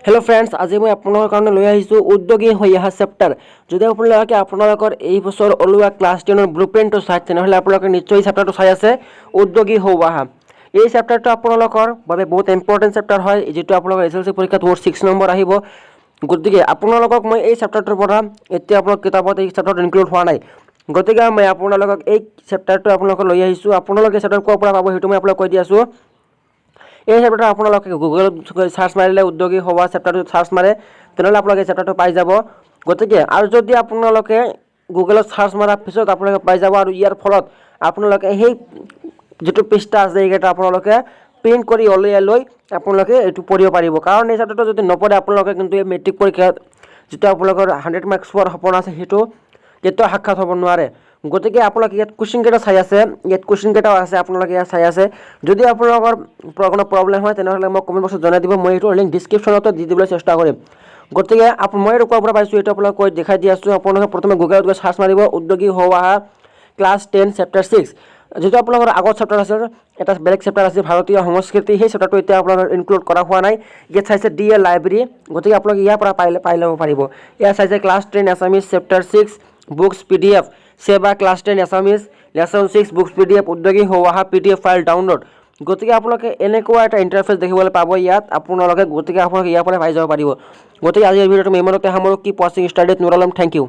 Hello friends, आज मैं आपनर कारण लै आहिছোঁ उद्योगी হৈ অহা চেপ্টাৰ। যদি আপোনালোকে আপোনালোকৰ এই বছৰ ওলোৱা ক্লাছ 10ৰ ব্লুপ্ৰিণ্টটো চাই তেনেহ'লে আপোনালোকে নিশ্চয় চেপ্টাৰটো চাই আছে উদ্যোগী হৈ অহা। এই চেপ্টাৰটো আপোনালোকৰ বাবে বহুত ইম্পৰ্টেণ্ট চেপ্টাৰ হয়, যেটো আপোনালোকৰ এছএলসি পৰীক্ষাত 6 নম্বৰ আহিব। গতিকে আপোনালোকক মই এই চেপ্টাৰটোৰ পৰা এতিয়া আপোনালোকৰ কিতাপত এই চেপ্টাৰটো ইনক্লুড হোৱা নাই। গতিকে মই আপোনালোকক এই চেপ্টাৰটো আপোনালোকক লৈ আহিছোঁ। আপোনালোকে চেপ্টাৰ ক'ৰ পৰা পাব সেইটো মই আপোনালোকক কৈ দি আছোঁ। এই চেপ্টাৰটো আপোনালোকে গুগলত সাৰ্চ মাৰিলে উদ্যোগী হোৱা চেপ্টাৰটো সাৰ্চ মাৰে তেনেহ'লে আপোনালোকে এই চেপ্টাৰটো পাই যাব। গতিকে আৰু যদি আপোনালোকে গুগলত সাৰ্চ মাৰাৰ পিছত আপোনালোকে পাই যাব আৰু ইয়াৰ ফলত আপোনালোকে সেই যেটো পৃষ্ঠা আছে এইকেইটা আপোনালোকে প্ৰিণ্ট কৰি উলিয়াই লৈ আপোনালোকে এইটো পঢ়িব পাৰিব। কাৰণ এই চেপ্টাৰটো যদি নপঢ়ে আপোনালোকে কিন্তু এই মেট্ৰিক পৰীক্ষাত যেটো আপোনালোকৰ 100 মাৰ্কছ পোৱাৰ সপোন আছে সেইটো কেতিয়াও সাক্ষাৎ হ'ব নোৱাৰে। গতিকে আপোনালোকে ইয়াত কুৱেশ্যন কেইটা চাই আছে, ইয়াত কুৱেশ্যন কেইটাও আছে আপোনালোকে ইয়াত চাই আছে। যদি আপোনালোকৰ কোনো প্ৰব্লেম হয় তেনেহ'লে মোক কমেণ্ট বক্সত জনাই দিব, মই এইটো লিংক ডিছক্ৰিপশ্যনতো দি দিবলৈ চেষ্টা কৰিম। গতিকে মই এইটো ক'ৰ পৰা পাইছোঁ এইটো আপোনালোকক কৈ দেখাই দি আছোঁ। আপোনালোকে প্ৰথমে গুগলত গৈ সাৰ্চ মাৰিব উদ্যোগী হৈ অহা ক্লাছ 10 চেপ্টাৰ 6। যেটো আপোনালোকৰ আগত চেপ্টাৰ আছে, এটা বেলেগ চেপ্টাৰ আছে ভাৰতীয় সংস্কৃতি, সেই চেপ্টাৰটো এতিয়া আপোনালোকৰ ইনক্লুড কৰা হোৱা নাই। ইয়াত চাইছে DA লাইব্ৰেৰী, গতিকে আপোনালোকে ইয়াৰ পৰা পাই ল'ব পাৰিব। ইয়াত চাইছে class 10 Assamese chapter 6 books PDF, সেৱা class 10 Assamese lesson 6 books PDF উদ্যোগী হৈ অহা PDF ফাইল ডাউনলোড। গতিকে আপোনালোকে এনেকুৱা এটা ইণ্টাৰফেচ দেখিবলৈ পাব ইয়াত আপোনালোকে, গতিকে আপোনালোকে ইয়াৰ পৰা পাই যাব পাৰিব। গতিকে আজি এই ভিডিঅ'টো মই ইমানতে সামৰোঁ। কিপ ৱাচিং study with Nur Alam. Thank U.